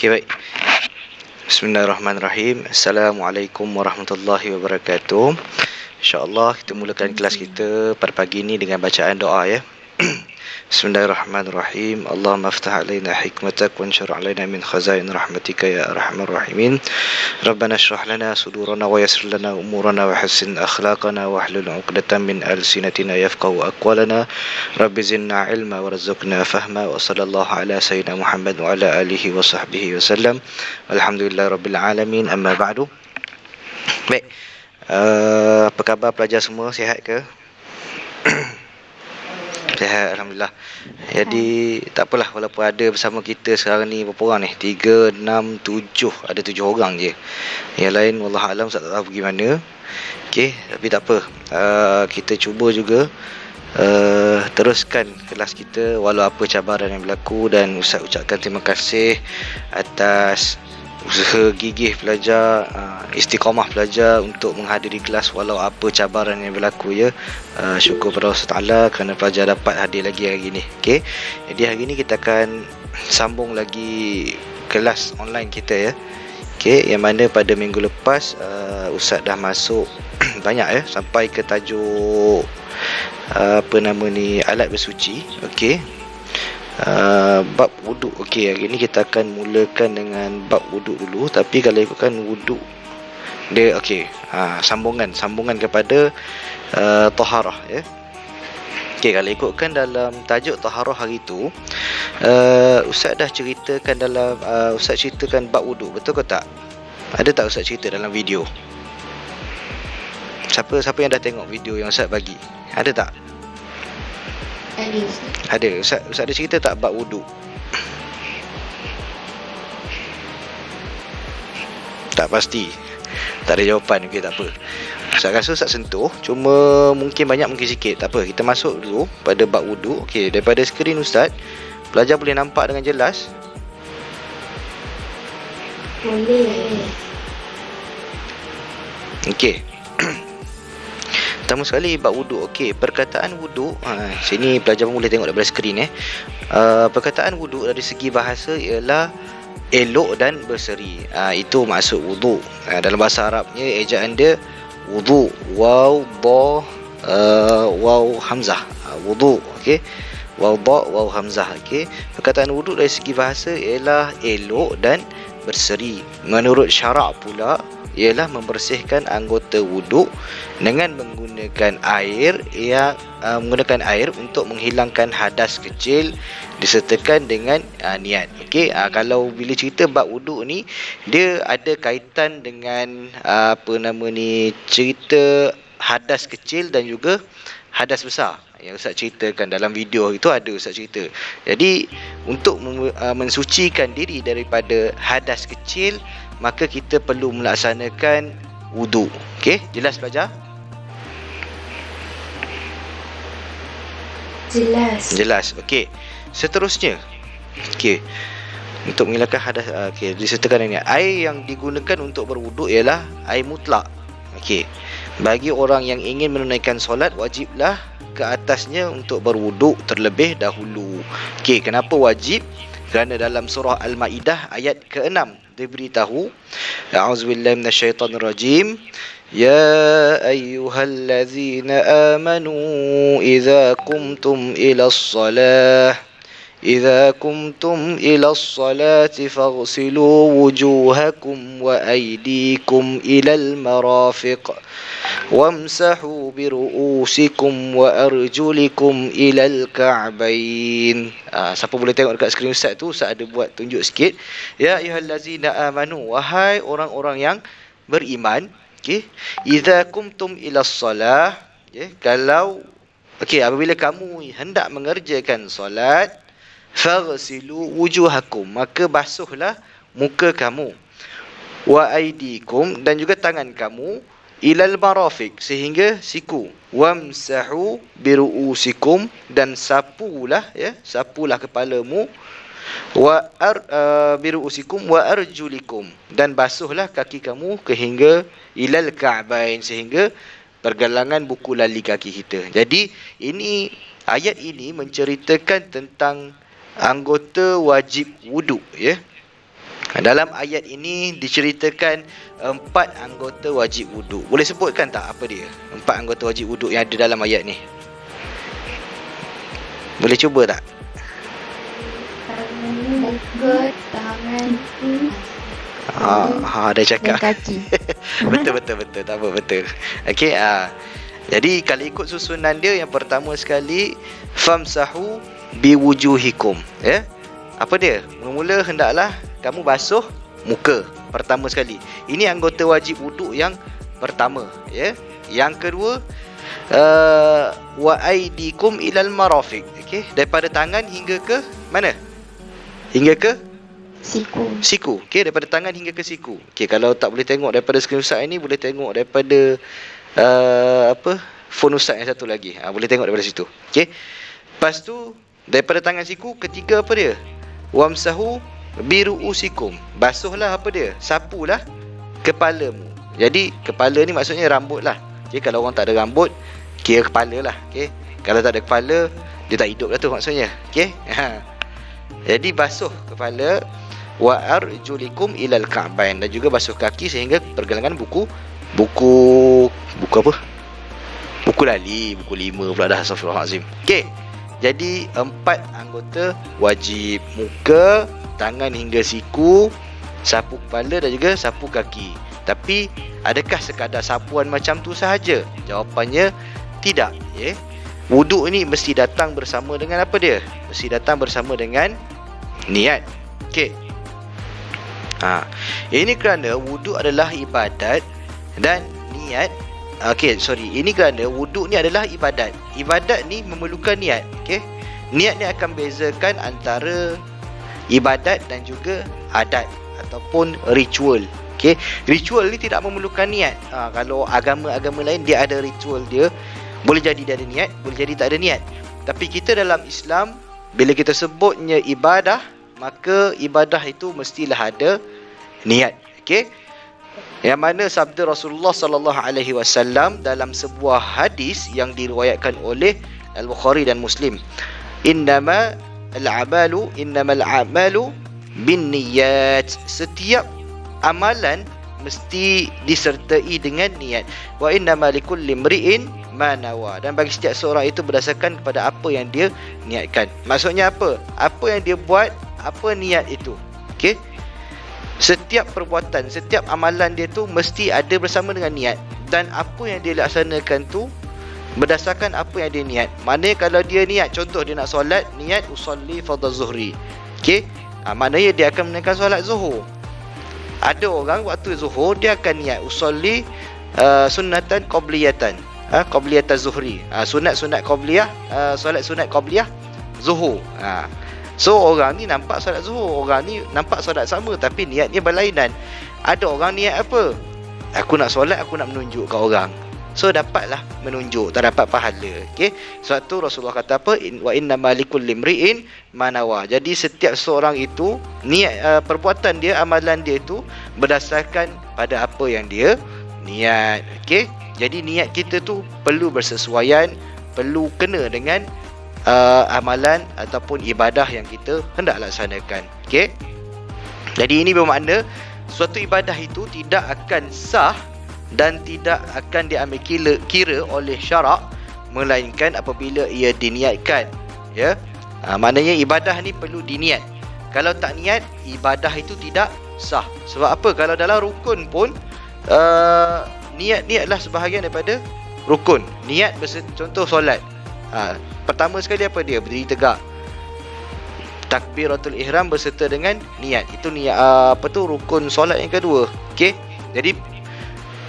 Okey, baik. Bismillahirrahmanirrahim. Assalamualaikum warahmatullahi wabarakatuh. InsyaAllah kita mulakan kelas kita pada pagi ini dengan bacaan doa ya. Bismillahirrahmanirrahim. Allahumma aftah alaina hikmatak wa anshur alaina min khazain rahmatika ya arhamar rahimin. Rabbana shrah lana sudurana wa yassir lana umurana wa hassin akhlaqana wa hlul 'uqdatam min alsinatina yafqahu aqwalana. Rabbi zidna ilma warzuqna fahma wa sallallahu ala sayyidina Muhammad wa ala alihi wa sahbihi wasallam. Alhamdulillah rabbil alamin. Amma ba'du. Baik. Apa khabar pelajar semua? Sihat ke? Sihat, Alhamdulillah. Jadi tak apalah, walaupun ada bersama kita sekarang ni berapa orang ni? 3, 6, 7. Ada 7 orang je. Yang lain wallahualam tak tahu pergi mana. Okey, tapi tak apa. Kita cuba juga teruskan kelas kita walau apa cabaran yang berlaku, dan Ustaz ucapkan terima kasih atas usaha gigih pelajar, istiqamah pelajar untuk menghadiri kelas walau apa cabaran yang berlaku ya. Syukur pada Allah Taala kerana pelajar dapat hadir lagi hari ini. Okey. Jadi hari ini kita akan sambung lagi kelas online kita ya. Okey, yang mana pada minggu lepas Ustaz dah masuk banyak ya, sampai ke tajuk alat bersuci. Okey. Bab wuduk. Okey, hari ini kita akan mulakan dengan bab wuduk dulu, tapi kalau ikutkan wuduk dia okey, sambungan kepada taharah ya. Okey, kalau ikutkan dalam tajuk taharah hari tu, Ustaz dah ceritakan dalam Ustaz ceritakan bab wuduk, betul ke tak? Ada tak Ustaz cerita dalam video? Siapa yang dah tengok video yang Ustaz bagi? Ada tak? Ada. Ustaz ada cerita tak bab wuduk? Tak pasti. Tak ada jawapan. Okey, tak apa. Ustaz rasa Ustaz sentuh, cuma mungkin banyak mungkin sikit. Tak apa, kita masuk dulu pada bab wuduk. Okey, daripada skrin Ustaz, pelajar boleh nampak dengan jelas? Boleh. Okey. Pertama sekali bab wuduk. Okey, perkataan wuduk, sini pelajar pun boleh tengok daripada skrin perkataan wuduk dari segi bahasa ialah elok dan berseri. Itu maksud wuduk. Dalam bahasa Arabnya ejaan dia wudu, waw ba waw hamzah. Wudu. Okey. Waw ba waw hamzah. Okey. Perkataan wuduk dari segi bahasa ialah elok dan berseri. Menurut syarak pula ialah membersihkan anggota wuduk dengan menggunakan air untuk menghilangkan hadas kecil disertakan dengan niat. Okey, kalau bila cerita bab wuduk ni, dia ada kaitan dengan cerita hadas kecil dan juga hadas besar yang Ustaz ceritakan dalam video itu, ada Ustaz cerita. Jadi untuk mensucikan diri daripada hadas kecil, maka kita perlu melaksanakan wuduk. Okey, jelas pelajar? Jelas. Okey. Seterusnya. Okey. Untuk menghilangkan hadas, disertakan dengan air yang digunakan untuk berwuduk ialah air mutlak. Okey. Bagi orang yang ingin menunaikan solat, wajiblah ke atasnya untuk berwuduk terlebih dahulu. Okey, kenapa wajib? Kerana dalam surah Al-Maidah ayat ke-6 diberitahu, a'udzubillahi minasyaitonirrajim, ya ayyuhallazina amanu idza qumtum ilas salati faghsilu wujuhakum wa aydikum ilal marafiq wamsahu biru'usikum wa arjulikum ilal ka'bain. Siapa boleh tengok dekat skrin Ustaz tu? Ustaz ada buat tunjuk sikit. Ya ayyuhallazina amanu, wahai orang-orang yang beriman. Okey, idza qumtum ilas salah, apabila kamu hendak mengerjakan solat, faghsilu wujuhakum, maka basuhlah muka kamu, wa aydikum, dan juga tangan kamu, ilal marafiq, sehingga siku, wamsahu biru'usikum, dan sapulah kepalamu, biru'usikum wa arjulikum, dan basuhlah kaki kamu hingga ilal ka'bain, sehingga pergelangan buku lali kaki kita. Jadi ayat ini menceritakan tentang anggota wajib wuduk ya. Dalam ayat ini diceritakan 4 anggota wajib wuduk. Boleh sebutkan tak apa dia? 4 anggota wajib wuduk yang ada dalam ayat ni. Boleh cuba tak? Muka, tangan, Dah dan cakap. kaki. Betul. Tak apa, betul. Okey, jadi kalau ikut susunan dia, yang pertama sekali famsahu biwujuhikum, ya. Apa dia? Mula-mula hendaklah kamu basuh muka pertama sekali. Ini anggota wajib wuduk yang pertama, ya. Yang kedua, wa aidikum ilal marafiq. Okey, daripada tangan hingga ke mana? Hingga ke siku. Okey, daripada tangan hingga ke siku. Okey, kalau tak boleh tengok daripada skrin Ustaz ini, boleh tengok daripada phone Ustaz yang satu lagi. Boleh tengok daripada situ. Okey. Lepas tu daripada tangan siku, ketiga apa dia? Wamsahu biruusikum. Basuhlah apa dia? Sapulah kepalamu. Jadi kepala ni maksudnya rambut lah. Okey, kalau orang tak ada rambut, kira kepala lah. Okey. Kalau tak ada kepala, dia tak hidup lah tu maksudnya. Okey. Jadi basuh kepala, wa arjulikum ilal ka'bain, dan juga basuh kaki sehingga pergelangan buku apa? Buku lali, buku 5 pula dah, astagfirullahalazim. Okey. Jadi 4 anggota wajib: muka, tangan hingga siku, sapu kepala dan juga sapu kaki. Tapi adakah sekadar sapuan macam tu sahaja? Jawapannya tidak, ya. Wuduk ni mesti datang bersama dengan apa dia? Mesti datang bersama dengan niat. Okey. Ini kerana wuduk adalah ibadat dan niat. Ini kerana wuduk ni adalah ibadat. Ibadat ni memerlukan niat. Okey. Niat ni akan bezakan antara ibadat dan juga adat ataupun ritual. Okey. Ritual ni tidak memerlukan niat. Kalau agama-agama lain dia ada ritual dia. Boleh jadi dia ada niat, boleh jadi tak ada niat. Tapi kita dalam Islam, bila kita sebutnya ibadah, maka ibadah itu mestilah ada niat. Okey. Yang mana sabda Rasulullah sallallahu alaihi wasallam dalam sebuah hadis yang diriwayatkan oleh Al-Bukhari dan Muslim. Innamal a'malu binniyat. Setiap amalan mesti disertai dengan niat. Wa innamal likulli imri'in ma nawa. Dan bagi setiap seorang itu berdasarkan kepada apa yang dia niatkan. Maksudnya apa? Apa yang dia buat, apa niat itu. Okey? Setiap perbuatan, setiap amalan dia tu mesti ada bersama dengan niat. Dan apa yang dia laksanakan tu berdasarkan apa yang dia niat. Maknanya kalau dia niat, contoh dia nak solat, niat usolli fardhu zuhri. Okey? Maknanya dia akan menunaikan solat zuhur. Ada orang waktu zuhur dia akan niat usolli sunnatan qabliyatan. Qabliyatan zuhri. Sunat qabliyah, solat sunat qabliyah zuhur. So orang ni nampak solat zuhur, orang ni nampak solat sama tapi niatnya berlainan. Ada orang niat apa? Aku nak solat, aku nak menunjuk kat orang. So dapatlah menunjuk, tak dapat pahala. Okey. Sebab tu Rasulullah kata apa? Wa innamal likulli imri'in ma nawa. Jadi setiap seorang itu niat, perbuatan dia, amalan dia itu berdasarkan pada apa yang dia niat. Okey. Jadi niat kita tu perlu bersesuaian, perlu kena dengan amalan ataupun ibadah yang kita hendak laksanakan. Okey. Jadi ini bermakna suatu ibadah itu tidak akan sah dan tidak akan diambil kira oleh syarak melainkan apabila ia diniatkan, ya. Maknanya ibadah ni perlu diniat. Kalau tak niat, ibadah itu tidak sah. Sebab apa? Kalau dalam rukun pun niat adalah sebahagian daripada rukun. Niat contoh solat. Pertama sekali apa dia? Berdiri tegak. Takbiratul ihram berserta dengan niat. Itu niat rukun solat yang kedua. Okey. Jadi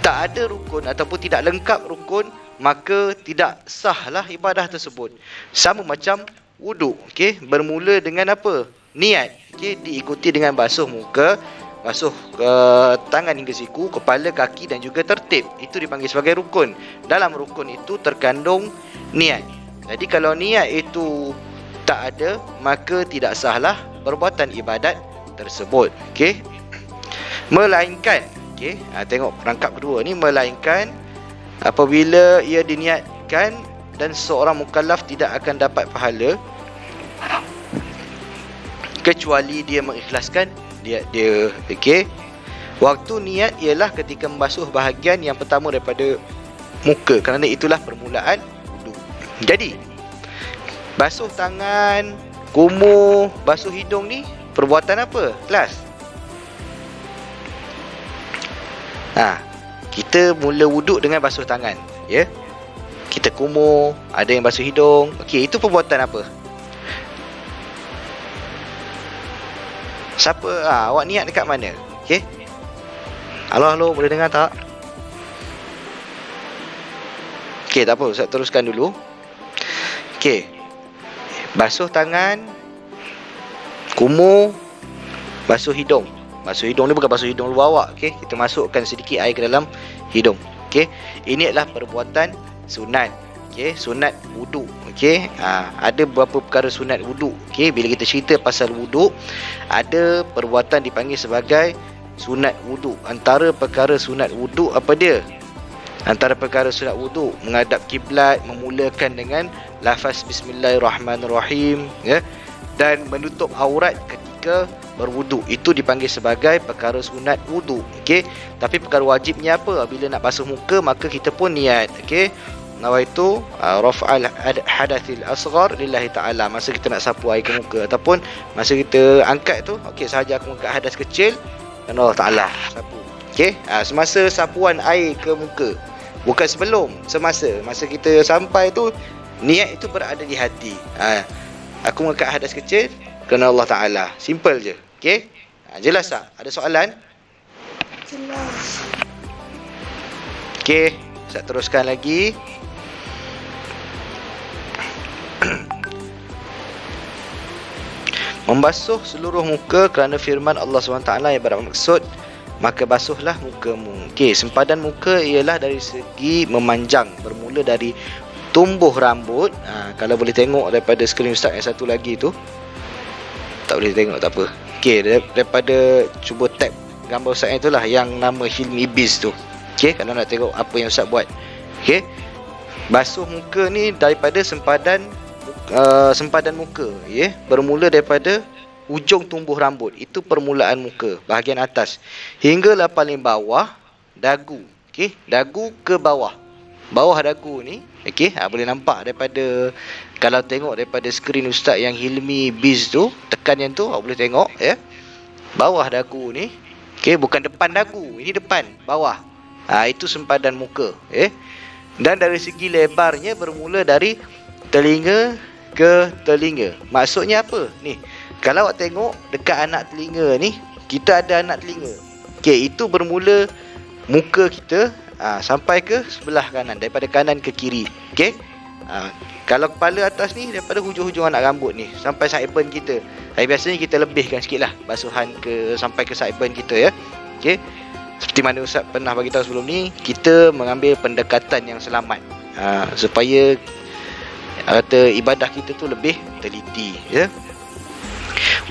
tak ada rukun ataupun tidak lengkap rukun, maka tidak sahlah ibadah tersebut. Sama macam wuduk. Okey, bermula dengan apa? Niat. Okey, diikuti dengan basuh muka, basuh tangan hingga siku, kepala, kaki dan juga tertib. Itu dipanggil sebagai rukun. Dalam rukun itu terkandung niat. Jadi kalau niat itu tak ada, maka tidak sahlah perbuatan ibadat tersebut. Okey. Melainkan, okey, tengok perangkap kedua ni, melainkan apabila ia diniatkan dan seorang mukallaf tidak akan dapat pahala kecuali dia mengikhlaskan niat dia. Okey. Waktu niat ialah ketika membasuh bahagian yang pertama daripada muka, kerana itulah permulaan wudu. Jadi basuh tangan, kumuh, basuh hidung ni perbuatan apa? Kelas. Kita mula wuduk dengan basuh tangan, ya. Kita kumuh, ada yang basuh hidung. Okey, itu perbuatan apa? Siapa? Awak niat dekat mana? Okey. Halo, boleh dengar tak? Okey, tak apa, Ustaz teruskan dulu. Okey. Basuh tangan, kumuh, basuh hidung. Basuh hidung ni bukan basuh hidung luar awak, okey. Kita masukkan sedikit air ke dalam hidung. Okey. Ini adalah perbuatan sunat. Okey, sunat wuduk. Okey. Ada beberapa perkara sunat wuduk. Okey, bila kita cerita pasal wuduk, ada perbuatan dipanggil sebagai sunat wuduk. Antara perkara sunat wuduk apa dia? Antara perkara sunat wuduk, menghadap kiblat, memulakan dengan lafaz bismillahirrahmanirrahim, ya, dan menutup aurat ketika berwuduk. Itu dipanggil sebagai perkara sunat wuduk. Okey. Tapi perkara wajibnya apa? Bila nak basuh muka, maka kita pun niat. Okey. Nawaitu raf'al hadatsil asghar lillahi ta'ala. Masa kita nak sapu air ke muka ataupun masa kita angkat tu, okey, sahaja aku angkat hadas kecil dan Allah Ta'ala sapu. Okey. Semasa sapuan air ke muka, bukan sebelum, masa kita sampai tu, niat itu berada di hati. Aku mengangkat hadas kecil kerana Allah Ta'ala. Simple je. Okey. Jelas tak? Ada soalan? Jelas. Okey, saya teruskan lagi. Membasuh seluruh muka kerana firman Allah SWT yang bermaksud, maka basuhlah mukamu. Okey, sempadan muka ialah dari segi memanjang, bermula dari tumbuh rambut. Kalau boleh tengok daripada skrin Ustaz yang satu lagi tu, tak boleh tengok tak apa. Okey, daripada cuba tap gambar Ustaz yang itulah yang nama Hilmi Biz tu. Okey, kalau nak tengok apa yang Ustaz buat. Okey. Basuh muka ni daripada sempadan muka, ya. Bermula daripada ujung tumbuh rambut, itu permulaan muka, bahagian atas, hinggalah paling bawah dagu. Okey, dagu ke bawah. Bawah dagu ni, okey, boleh nampak daripada, kalau tengok daripada skrin Ustaz yang Hilmi Biz tu, tekan yang tu, boleh tengok, ya. Bawah dagu ni, okey, bukan depan dagu, ini depan, bawah. Itu sempadan muka, Dan dari segi lebarnya bermula dari telinga ke telinga. Maksudnya apa? Ni, kalau awak tengok dekat anak telinga ni, kita ada anak telinga. Okey, itu bermula muka kita sampai ke sebelah kanan, daripada kanan ke kiri. Okey. Kalau kepala atas ni daripada hujung-hujung anak rambut ni sampai sideburn kita. Tapi biasanya kita lebihkan sikitlah basuhan ke sampai ke sideburn kita, ya. Okey. Seperti mana Ustaz pernah bagi tahu sebelum ni, kita mengambil pendekatan yang selamat, supaya kata ibadah kita tu lebih teliti, ya.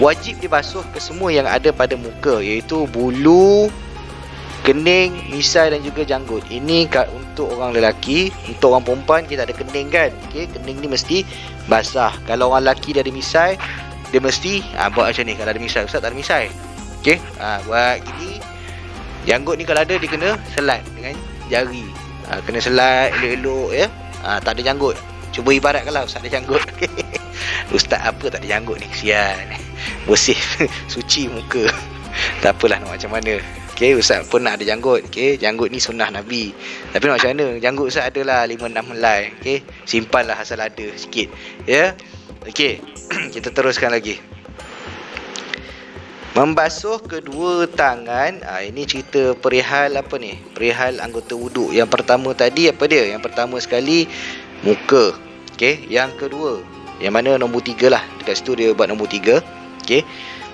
Wajib dibasuh ke semua yang ada pada muka, iaitu bulu, kening, misai dan juga janggut. Ini untuk orang lelaki. Untuk orang perempuan kita ada kening kan. Okey, kening ni mesti basah. Kalau orang lelaki dia ada misai, dia mesti buat macam ni. Kalau ada misai, Ustaz tak ada misai. Okey, buat gini. Janggut ni kalau ada, dia kena selat dengan jari. Kena selat elok-elok, ya. Tak ada janggut. Cuba ibaratkanlah Ustaz ada janggut. Ustaz apa tak ada janggut ni, kesian. Bersih suci muka. Tak apalah nak macam mana. Okey, Ustaz pun nak ada janggut. Okey, janggut ni sunnah Nabi. Tapi nak macam mana? Janggut Ustaz adalah 5-6 helai. Okey, simpanlah asal ada sikit. Ya. Okey, kita teruskan lagi. Membasuh kedua tangan. Ini cerita perihal apa ni? Perihal anggota wuduk. Yang pertama tadi apa dia? Yang pertama sekali muka. Okey, yang kedua, yang mana nombor 3 lah. Dekat situ dia buat nombor 3. Okey.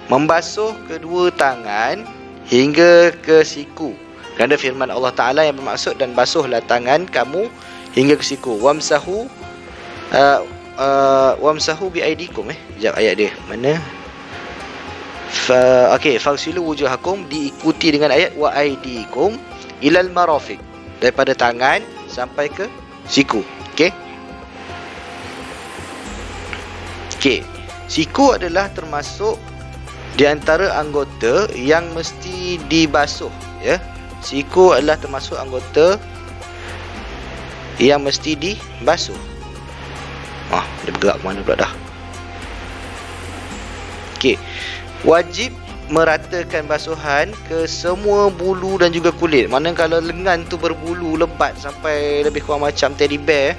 Membasuh kedua tangan hingga ke siku. Kerana firman Allah Ta'ala yang bermaksud, dan basuhlah tangan kamu hingga ke siku. Wamsahu biaidikum. Sekejap ayat dia. Mana? Okey, fagsilu wujuhakum diikuti dengan ayat wa aidikum ilal marafiq. Daripada tangan sampai ke siku. Okey. Okey. Siku adalah termasuk di antara anggota yang mesti dibasuh, ya. Siku adalah termasuk anggota yang mesti dibasuh. Dia bergerak ke mana pula dah. Okey. Wajib meratakan basuhan ke semua bulu dan juga kulit. Mana kalau lengan tu berbulu lebat sampai lebih kurang macam teddy bear,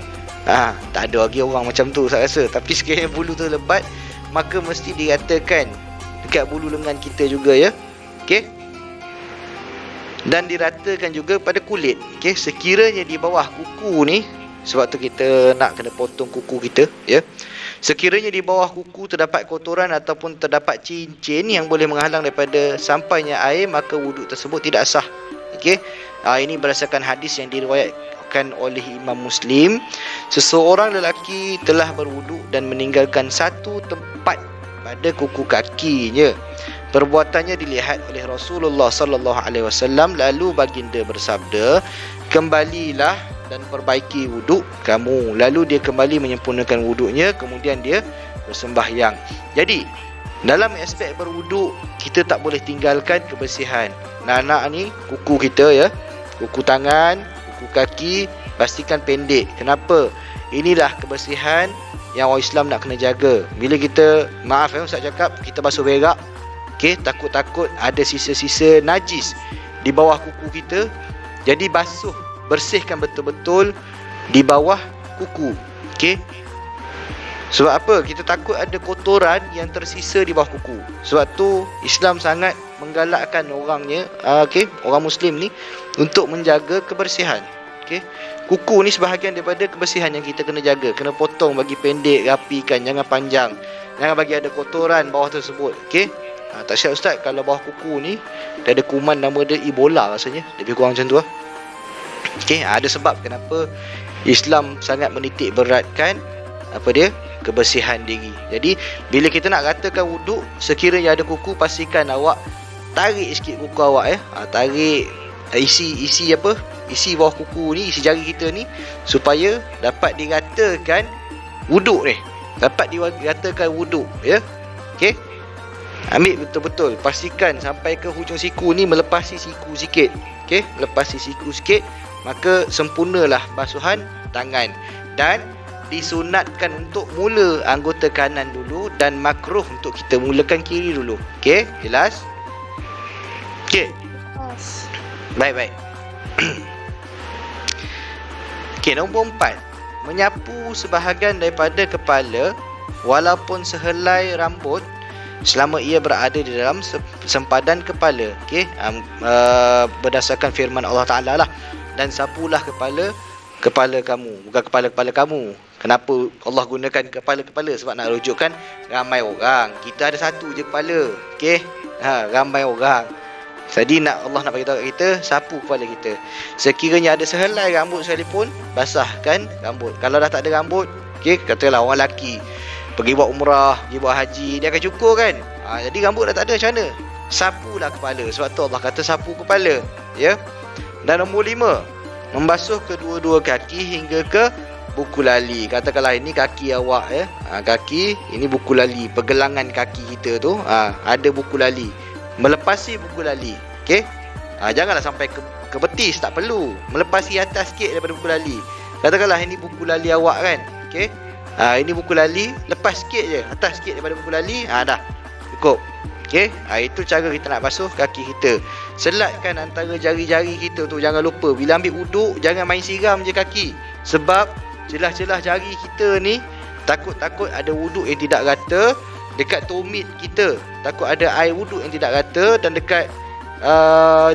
tak ada lagi orang macam tu saya rasa. Tapi sekiranya bulu tu lebat, maka mesti diratakan dekat bulu lengan kita juga, ya. Okey. Dan diratakan juga pada kulit. Okey, sekiranya di bawah kuku ni, sebab tu kita nak kena potong kuku kita, ya. Sekiranya di bawah kuku terdapat kotoran ataupun terdapat cincin yang boleh menghalang daripada sampainya air, maka wuduk tersebut tidak sah. Okey. Ini berdasarkan hadis yang diriwayatkan oleh Imam Muslim. Seseorang lelaki telah berwuduk dan meninggalkan satu tempat pada kuku kakinya. Perbuatannya dilihat oleh Rasulullah sallallahu alaihi wasallam, lalu baginda bersabda, "Kembalilah dan perbaiki wuduk kamu." Lalu dia kembali menyempurnakan wuduknya, kemudian dia bersembahyang. Jadi, dalam aspek berwuduk, kita tak boleh tinggalkan kebersihan. Anak-anak ni, kuku kita, ya, kuku tangan, kuku kaki, pastikan pendek. Kenapa? Inilah kebersihan yang orang Islam nak kena jaga. Bila kita, maaf Ustaz cakap, kita basuh berak, okey, takut-takut ada sisa-sisa najis di bawah kuku kita. Jadi basuh, bersihkan betul-betul di bawah kuku. Okey. Sebab apa? Kita takut ada kotoran yang tersisa di bawah kuku. Sebab tu Islam sangat menggalakkan orangnya, orang Muslim ni untuk menjaga kebersihan. Okey. Kuku ni sebahagian daripada kebersihan yang kita kena jaga. Kena potong, bagi pendek, rapikan, jangan panjang. Jangan bagi ada kotoran bawah tersebut. Okey. Tak silap Ustaz, kalau bawah kuku ni ada kuman, nama dia Ebola rasanya. Lebih kurang macam tu lah. Okey, ada sebab kenapa Islam sangat menitik beratkan kebersihan diri. Jadi bila kita nak ratakan wuduk, sekiranya ada kuku, pastikan awak tarik sikit kuku awak, tarik, isi bawah kuku ni, isi jari kita ni, supaya dapat diratakan wuduk ni. Dapat diratakan wuduk, ya. Okey. Ambil betul-betul, pastikan sampai ke hujung siku ni melepasi siku sikit. Okey, melepasi siku sikit, maka sempurnalah basuhan tangan. Dan disunatkan untuk mula anggota kanan dulu dan makruh untuk kita mulakan kiri dulu. Okey, jelas? Okey. Baik. Okey, nombor 4. Menyapu sebahagian daripada kepala walaupun sehelai rambut selama ia berada di dalam sempadan kepala. Okey, berdasarkan firman Allah Taala lah, dan sapulah kepala kamu, bukan kepala kamu. Kenapa Allah gunakan kepala? Sebab nak rujukkan ramai orang. Kita ada satu je kepala. Okey, ramai orang. Jadi Allah nak bagi tahu kat kita, sapu kepala kita. Sekiranya ada sehelai rambut sekalipun, basahkan rambut. Kalau dah tak ada rambut, okey, katalah orang lelaki pergi buat umrah, pergi buat haji, dia akan cukur kan. Jadi rambut dah tak ada, macam mana? Sapulah kepala. Sebab tu Allah kata sapu kepala, ya. Dan nombor 5, membasuh kedua-dua kaki hingga ke buku lali. Katakanlah ini kaki awak, ya. Kaki, ini buku lali, pergelangan kaki kita tu, ada buku lali. Melepasi buku lali, okey. Janganlah sampai ke betis, tak perlu. Melepasi atas sikit daripada buku lali. Katakanlah ini buku lali awak kan, okey. Ini buku lali, lepas sikit je, atas sikit daripada buku lali, dah cukup. Okey, itu cara kita nak basuh kaki kita. Selatkan antara jari-jari kita tu, jangan lupa. Bila ambil wuduk, jangan main siram je kaki. Sebab celah-celah jari kita ni, takut-takut ada wuduk yang tidak rata. Dekat tumit kita, takut ada air wuduk yang tidak rata. Dan dekat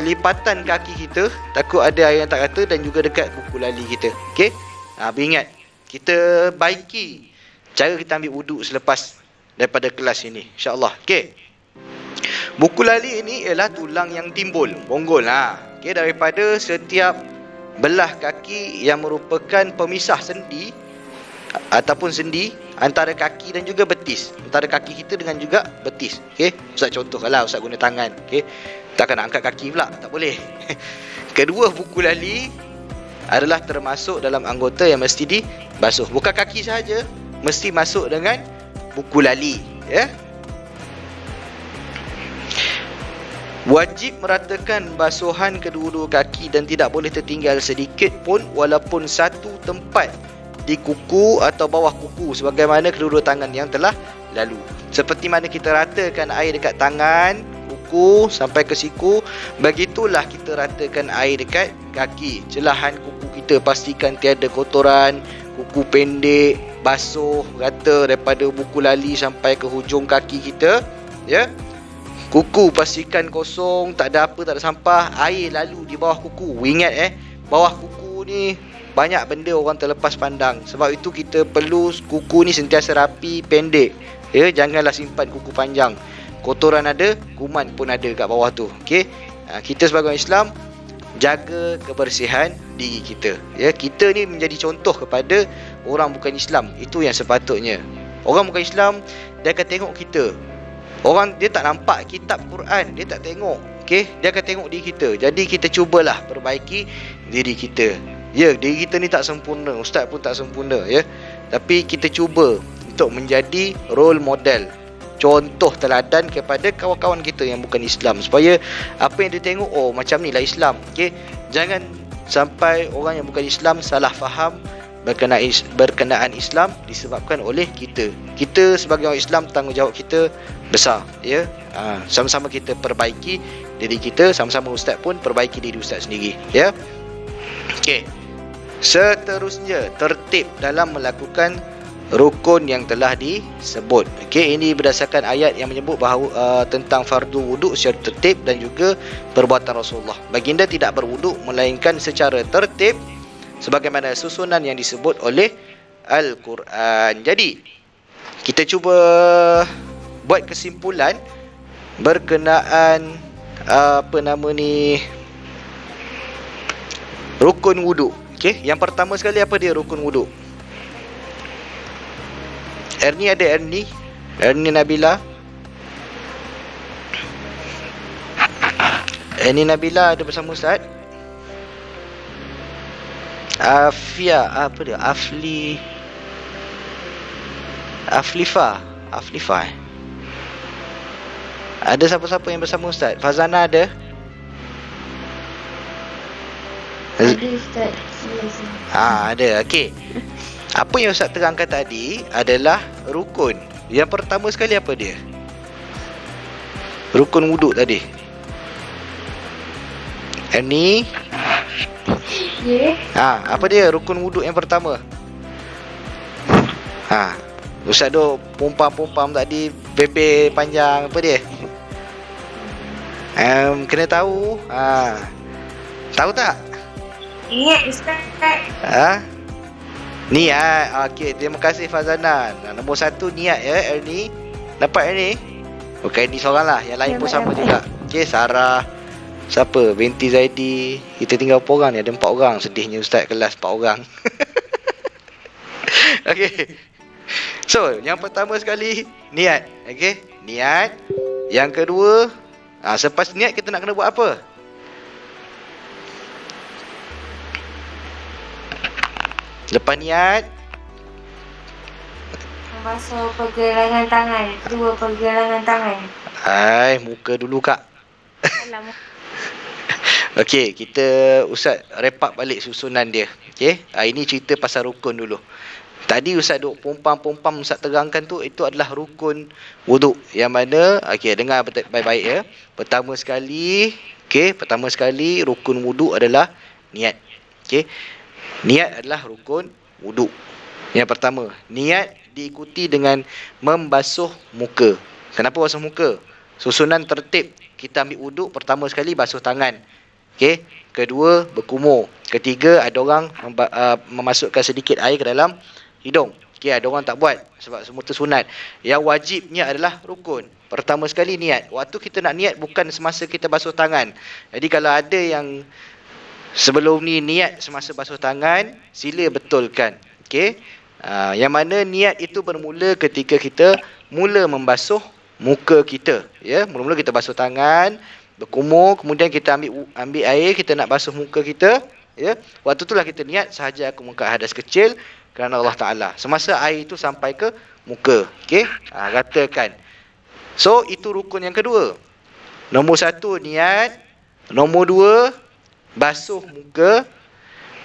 lipatan kaki kita, takut ada air yang tak rata. Dan juga dekat buku lali kita. Okey, ingat, kita baiki cara kita ambil wuduk selepas daripada kelas ini, insya-Allah. Okey. Buku lali ini ialah tulang yang timbul, bonggol, okey, daripada setiap belah kaki yang merupakan pemisah sendi ataupun sendi antara kaki dan juga betis, antara kaki kita dengan juga betis. Okey, Ustaz contohkanlah, Ustaz guna tangan, okey. Takkan nak angkat kaki pula, tak boleh. Kedua buku lali adalah termasuk dalam anggota yang mesti dibasuh. Bukan kaki sahaja, mesti masuk dengan buku lali, ya. Wajib meratakan basuhan kedua-dua kaki dan tidak boleh tertinggal sedikit pun walaupun satu tempat di kuku atau bawah kuku sebagaimana kedua-dua tangan yang telah lalu. Seperti mana kita ratakan air dekat tangan, kuku sampai ke siku, begitulah kita ratakan air dekat kaki. Celahan kuku kita pastikan tiada kotoran, kuku pendek, basuh, rata daripada buku lali sampai ke hujung kaki kita, ya. Kuku pastikan kosong, tak ada apa, tak ada sampah, air lalu di bawah kuku. Ingat bawah kuku ni banyak benda orang terlepas pandang. Sebab itu kita perlu kuku ni sentiasa rapi, pendek. Ya, janganlah simpan kuku panjang. Kotoran ada, kuman pun ada kat bawah tu. Okey. Kita sebagai orang Islam jaga kebersihan diri kita. Ya, kita ni menjadi contoh kepada orang bukan Islam. Itu yang sepatutnya. Orang bukan Islam dia akan tengok kita. Orang dia tak nampak kitab Quran, dia tak tengok. Okey, dia akan tengok diri kita. Jadi kita cubalah perbaiki diri kita. Ya, diri kita ni tak sempurna, ustaz pun tak sempurna, ya. Tapi kita cuba untuk menjadi role model, contoh teladan kepada kawan-kawan kita yang bukan Islam, supaya apa yang dia tengok, oh macam ni lah Islam. Okey, jangan sampai orang yang bukan Islam salah faham berkenaan Islam disebabkan oleh kita. Kita sebagai orang Islam, tanggungjawab kita besar, ya. Sama-sama kita perbaiki diri kita, sama-sama ustaz pun perbaiki diri ustaz sendiri, ya. Okey. Seterusnya, tertib dalam melakukan rukun yang telah disebut. Okey, ini berdasarkan ayat yang menyebut bahawa tentang fardu wuduk secara tertib dan juga perbuatan Rasulullah. Baginda tidak berwuduk melainkan secara tertib sebagaimana susunan yang disebut oleh Al-Quran. Jadi, kita cuba buat kesimpulan berkenaan rukun wuduk. Okey, yang pertama sekali apa dia rukun wuduk? Ernie ada Ernie Nabila. Ernie Nabila ada bersama Ustaz? Afia, apa dia? Aflifah. Ada siapa-siapa yang bersama Ustaz? Fazana ada? Ada Ustaz. Ada. Okey. Apa yang Ustaz terangkan tadi adalah rukun. Yang pertama sekali apa dia? Rukun wuduk tadi. Ini apa dia rukun wuduk yang pertama? Ustaz duk pompam tadi, bebe panjang, apa dia? Kena tahu. Tahu tak? Ingat Ustaz. Niat. Okey, terima kasih Fazana. Nombor 1 niat, ya, Ernie. Dapat Ernie? Bukan Ernie seorang lah, yang lain pun sama juga. Okey, Sarah. Siapa? Binti Zaidi. Kita tinggal berapa orang ni? Ada 4 orang. Sedihnya ustaz kelas 4 orang. Okey. So, yang pertama sekali niat. Okey, niat. Yang kedua, selepas niat kita nak kena buat apa? Lepas niat, Membasuh pergelangan tangan. 2 pergelangan tangan. muka dulu kak. Alamak. Okey, kita Ustaz wrap up balik susunan dia. Okey, ini cerita pasal rukun dulu. Tadi Ustaz duk pompam Ustaz terangkan tu, itu adalah rukun wuduk. Yang mana, okey, dengar baik-baik ya. Pertama sekali rukun wuduk adalah niat. Okey. Niat adalah rukun wuduk. Yang pertama, niat diikuti dengan membasuh muka. Kenapa basuh muka? Susunan tertib. Kita ambil wuduk, pertama sekali basuh tangan. Okey. Kedua, berkumur. Ketiga, ada orang memasukkan sedikit air ke dalam hidung. Okey, ada orang tak buat sebab semua tu sunat. Yang wajibnya adalah rukun. Pertama sekali niat. Waktu kita nak niat bukan semasa kita basuh tangan. Jadi kalau ada yang sebelum ni niat semasa basuh tangan, sila betulkan. Okey. Yang mana niat itu bermula ketika kita mula membasuh muka kita, ya. Mula-mula kita basuh tangan, berkumur, kemudian kita ambil air, kita nak basuh muka kita, ya. Waktu itulah kita niat, sahaja aku mengangkat hadas kecil kerana Allah Taala. Semasa air itu sampai ke muka, okey. Ratakan. So itu rukun yang kedua. Nombor 1 niat. Nombor 2 basuh muka.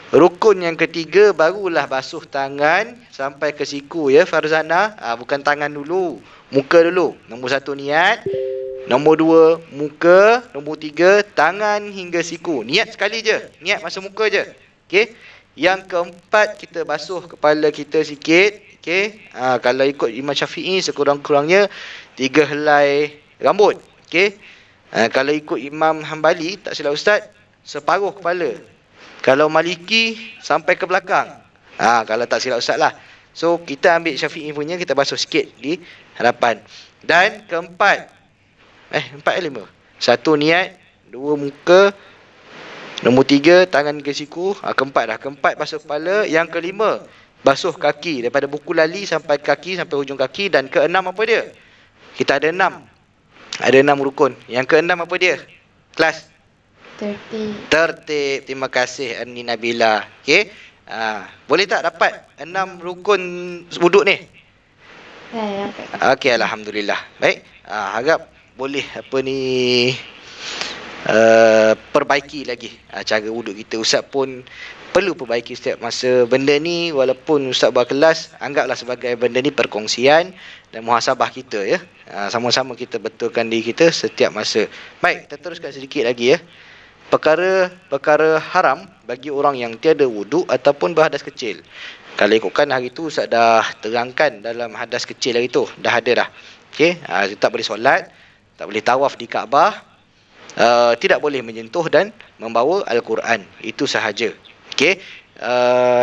Rukun yang ketiga barulah basuh tangan sampai ke siku ya Farzana. Bukan tangan dulu, muka dulu. Nombor 1 niat. Nombor 2 muka. Nombor 3 tangan hingga siku. Niat sekali je. Niat masa muka je. Okey. Yang keempat kita basuh kepala kita sikit. Okey. Kalau ikut Imam Syafi'i sekurang-kurangnya 3 helai rambut. Okey. Kalau ikut Imam Hambali tak silap ustaz, separuh kepala. Kalau Maliki sampai ke belakang. Kalau tak silap ustaz lah. So kita ambil Syafi'i punya, kita basuh sikit di hadapan. Dan keempat, 4 ke 5. 1 niat, 2 muka, nombor 3 tangan ke siku. Keempat dah. Keempat basuh kepala. Yang kelima basuh kaki daripada buku lali sampai kaki, sampai hujung kaki. Dan keenam apa dia? Kita ada 6. Ada 6 rukun. Yang keenam apa dia? Kelas tertib. Terima kasih Ani Nabila. Okey. Boleh tak dapat 6 rukun wuduk ni? Okey, alhamdulillah. Baik. Harap boleh perbaiki lagi cara wuduk kita. Ustaz pun perlu perbaiki setiap masa benda ni. Walaupun Ustaz buat kelas, anggaplah sebagai benda ni perkongsian dan muhasabah kita ya. Sama-sama kita betulkan diri kita setiap masa. Baik, kita teruskan sedikit lagi ya. Perkara haram bagi orang yang tiada wuduk ataupun berhadas kecil. Kalau ikutkan hari tu Ustaz dah terangkan dalam hadas kecil hari tu. Dah ada dah. Okey, tak boleh solat, tak boleh tawaf di Kaabah, tidak boleh menyentuh dan membawa Al-Quran. Itu sahaja. Okey.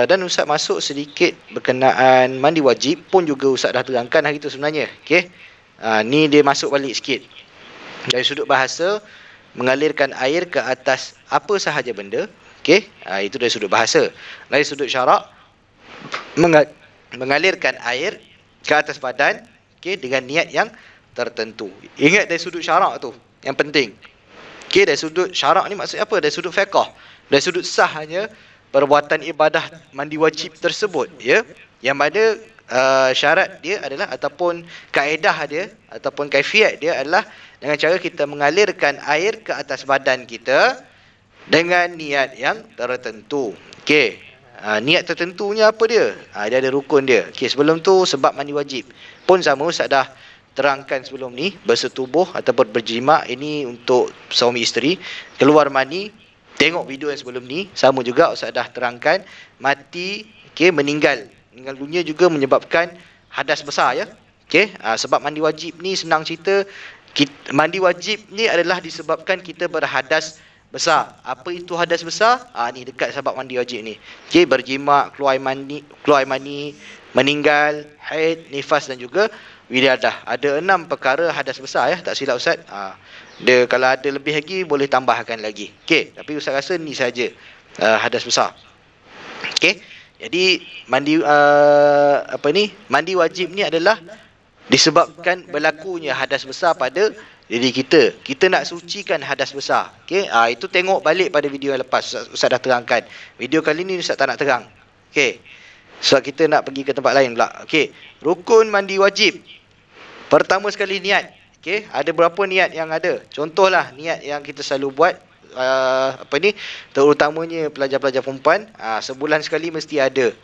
Dan Ustaz masuk sedikit berkenaan mandi wajib pun juga Ustaz dah terangkan hari tu sebenarnya. Okey. Ni dia masuk balik sikit. Dari sudut bahasa, mengalirkan air ke atas apa sahaja benda. Okey. Itu dari sudut bahasa. Dari sudut syarak, mengalirkan air ke atas badan, okey, dengan niat yang tertentu. Ingat dari sudut syarak tu yang penting. Okey, dari sudut syarak ni maksudnya apa? Dari sudut fiqh. Dari sudut sahnya perbuatan ibadah mandi wajib tersebut ya. Yang mana syarat dia adalah ataupun kaedah dia ataupun kaifiat dia adalah dengan cara kita mengalirkan air ke atas badan kita dengan niat yang tertentu. Okey. Niat tertentunya apa dia? Dia ada rukun dia. Okey, sebelum tu sebab mandi wajib pun sama Ustaz dah terangkan sebelum ni. Bersetubuh ataupun berjima ini untuk suami isteri. Keluar mani, tengok video yang sebelum ni, sama juga Ustaz dah terangkan. Mati, okey, meninggal dunia juga menyebabkan hadas besar ya. Okey, sebab mandi wajib ni senang cerita, mandi wajib ni adalah disebabkan kita berhadas besar. Apa itu hadas besar? Ni dekat sebab mandi wajib ni. Okey, berjima, keluar mani, meninggal, haid, nifas dan juga wiladah. Ada 6 perkara hadas besar ya, tak silap Ustaz. Dia kalau ada lebih lagi boleh tambahkan lagi. Okey, tapi Ustaz rasa ni saja hadas besar. Okey. Jadi mandi mandi wajib ni adalah disebabkan berlakunya hadas besar pada diri kita. Kita nak sucikan hadas besar. Okey, itu tengok balik pada video yang lepas Ustaz dah terangkan. Video kali ni Ustaz tak nak terang. Okey. Sebab kita nak pergi ke tempat lain pula. Okey, rukun mandi wajib. Pertama sekali niat. Okey, ada berapa niat yang ada? Contohlah niat yang kita selalu buat terutamanya pelajar-pelajar perempuan, sebulan sekali mesti ada.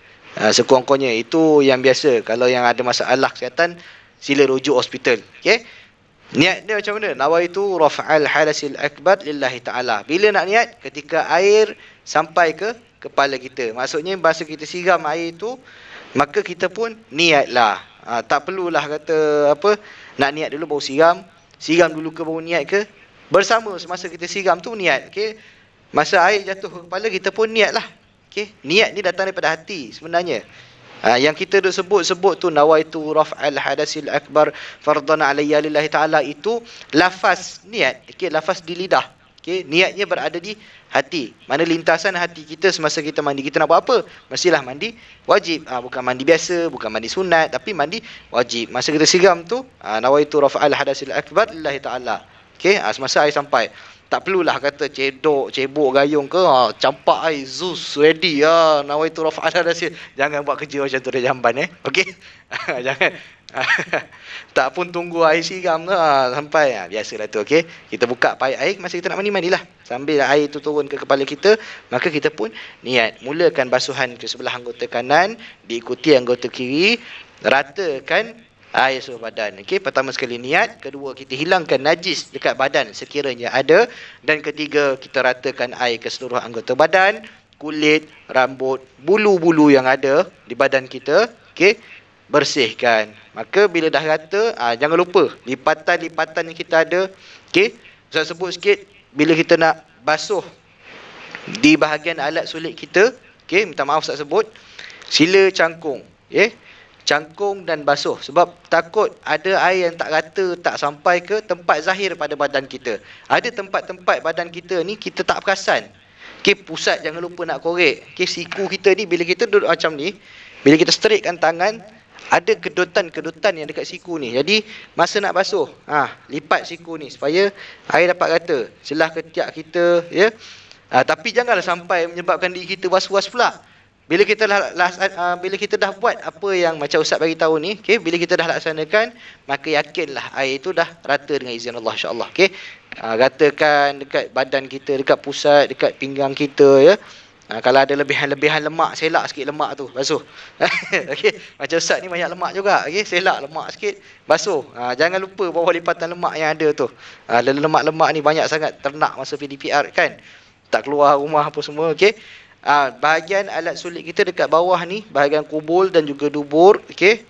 Sekurang-kurangnya itu yang biasa. Kalau yang ada masalah kesihatan, sila rujuk hospital. Okey. Niat dia macam mana? Nawaitu raf'al hadasil akbar lillahi ta'ala. Bila nak niat? Ketika air sampai ke kepala kita. Maksudnya bahasa kita siram air itu, maka kita pun niatlah. Tak perlulah kata nak niat dulu baru siram. Siram dulu ke baru niat ke? Bersama semasa kita siram tu niat. Okey. Masa air jatuh ke kepala kita pun niatlah. Okey. Niat ni datang daripada hati sebenarnya. Yang kita dah sebut tu nawaitu raf'al hadasil akbar fardan alayya lillahi ta'ala, itu lafaz niat. Okey, lafaz di lidah. Okey, niatnya berada di hati. Mana lintasan hati kita semasa kita mandi. Kita nak buat apa? Mestilah mandi wajib. Bukan mandi biasa, bukan mandi sunat, tapi mandi wajib. Masa kita siram tu nawaitu raf'al hadasil akbar lillahi ta'ala. Okey, semasa air sampai. Tak perlulah kata cebok gayung ke, campak air, Zeus ready nawaitu raf'al hadasil. Jangan buat kerja macam tu dah jamban Okey. Jangan. Tak pun tunggu air siram tu sampai biasalah tu, okey. Kita buka paip air masa kita nak mandilah. Sambil air tu turun ke kepala kita, maka kita pun niat. Mulakan basuhan ke sebelah anggota kanan, diikuti anggota kiri, ratakan air seluruh badan. Okey, pertama sekali niat, kedua kita hilangkan najis dekat badan sekiranya ada, dan ketiga kita ratakan air ke seluruh anggota badan, kulit, rambut, bulu-bulu yang ada di badan kita, okey, bersihkan. Maka bila dah rata, jangan lupa lipatan-lipatan yang kita ada. Okey, Ustaz sebut sikit, bila kita nak basuh di bahagian alat sulit kita, okey, minta maaf Ustaz sebut, sila cangkung, cangkung dan basuh, sebab takut ada air yang tak rata, tak sampai ke tempat zahir pada badan kita. Ada tempat-tempat badan kita ni kita tak perasan. Okey, pusat jangan lupa nak korek. Okey, siku kita ni bila kita duduk macam ni, bila kita straightkan tangan, ada kedutan-kedutan yang dekat siku ni. Jadi masa nak basuh, lipat siku ni supaya air dapat rata. Celah ketiak kita, ya. Tapi janganlah sampai menyebabkan diri kita was-was pula. Bila kita bila kita dah buat apa yang macam Ustaz bagi tahu ni, okey, bila kita dah laksanakan, maka yakinlah air itu dah rata dengan izin Allah, insya-Allah, okey. Ratakan dekat badan kita, dekat pusat, dekat pinggang kita, ya. Kalau ada lebihan-lebihan lemak, selak sikit lemak tu, basuh. Okey, macam Ustaz ni banyak lemak juga, okey, selak lemak sikit, basuh. Jangan lupa bawah lipatan lemak yang ada tu. Lemak-lemak ni banyak sangat ternak masa PDPR kan. Tak keluar rumah apa semua, okey. Bahagian alat sulit kita dekat bawah ni, bahagian kubul dan juga dubur, okey.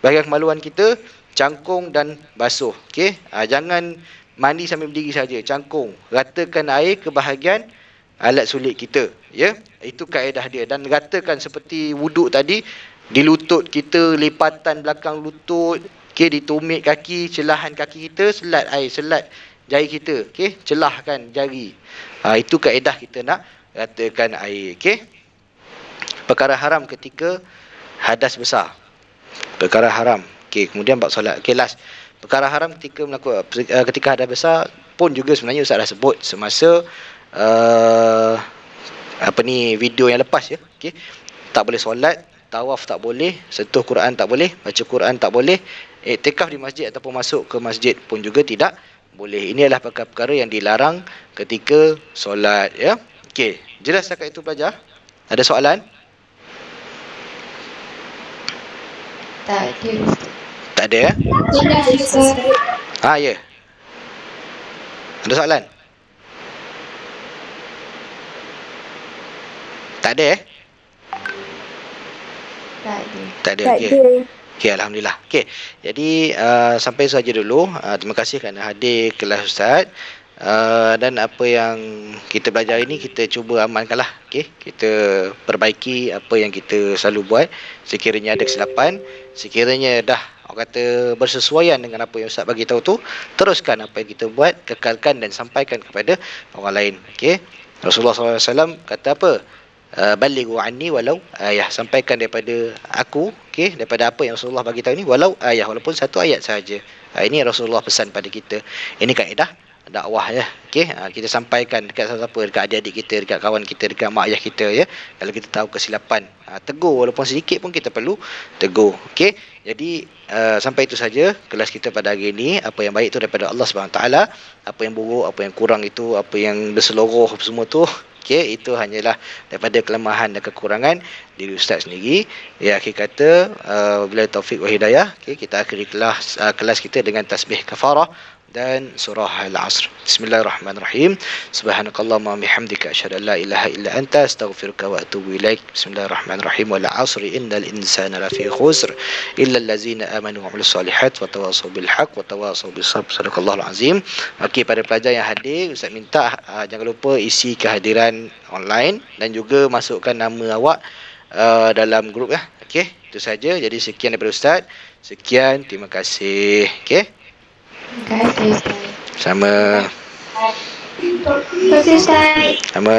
Bahagian kemaluan kita, cangkung dan basuh, okey. Jangan mandi sambil berdiri saja, cangkung, ratakan air ke bahagian alat sulit kita, ya. Itu kaedah dia. Dan ratakan seperti wuduk tadi, di lutut kita, lipatan belakang lutut, okey, di tumit kaki, celahan kaki kita, selat air, selat jari kita, okey, celahkan jari. Itu kaedah kita nak ratakan air, okey. Perkara haram ketika hadas besar. Perkara haram. Okey, kemudian bab solat. Okey, last. Perkara haram ketika hadas besar pun juga sebenarnya Ustaz dah sebut semasa video yang lepas, ya. Okey. Tak boleh solat, tawaf tak boleh, sentuh Quran tak boleh, baca Quran tak boleh, iktikaf di masjid ataupun masuk ke masjid pun juga tidak boleh. Ini adalah perkara-perkara yang dilarang ketika solat, ya. Okey, jelas setakat itu pelajar? Ada soalan? Tak ada. Tak ada, ya? Jelas, Ustaz. Ya. Ada soalan? Tak ada, Tak ada. Tak ada, okey. Okey, alhamdulillah. Okey. Jadi sampai saja dulu. Terima kasih kerana hadir kelas Ustaz. Dan apa yang kita belajar ini kita cuba amalkanlah, okey. Kita perbaiki apa yang kita selalu buat. Sekiranya ada kesilapan, sekiranya dah orang kata bersesuaian dengan apa yang Ustaz bagi tahu tu, teruskan apa yang kita buat, kekalkan dan sampaikan kepada orang lain, okey. Rasulullah SAW kata apa? Balighu anni walau ayah, sampaikan daripada aku, okey, daripada apa yang Rasulullah bagi tahu ni, walau ayah, walaupun satu ayat saja. Ini Rasulullah pesan pada kita. Ini kaedah dakwah, ya. Okey, kita sampaikan dekat siapa, dekat adik-adik kita, dekat kawan kita, dekat mak ayah kita, ya. Kalau kita tahu kesilapan, tegur, walaupun sedikit pun kita perlu tegur, okey. Jadi sampai itu saja kelas kita pada hari ini. Apa yang baik itu daripada Allah Subhanahu taala, apa yang buruk, apa yang kurang itu, apa yang berseluruh semua tu, okey, itu hanyalah daripada kelemahan dan kekurangan diri Ustaz sendiri. Ya, akhir kata bila taufik wa hidayah, okey, kita akhiri kelas kita dengan tasbih kafarah dan surah Al-Asr. Bismillahirrahmanirrahim. Subhanakallahumma bihamdika asyhadu an la ilaha illa anta astaghfiruka wa atubu ilaik. Bismillahirrahmanirrahim. Wal 'asri innal insana lafi khusr illa allazina amanu wa 'amilus solihat wa tawassaw bil haqq wa tawassaw bis sabr. Sadaqallahul azim. Okey, pada pelajar yang hadir, Ustaz minta jangan lupa isi kehadiran online dan juga masukkan nama awak dalam grup, ya. Okey, itu saja. Jadi sekian daripada Ustaz. Sekian, terima kasih. Okey. Terima kasih, Ustaz. Sama. Terima kasih, Ustaz. Sama.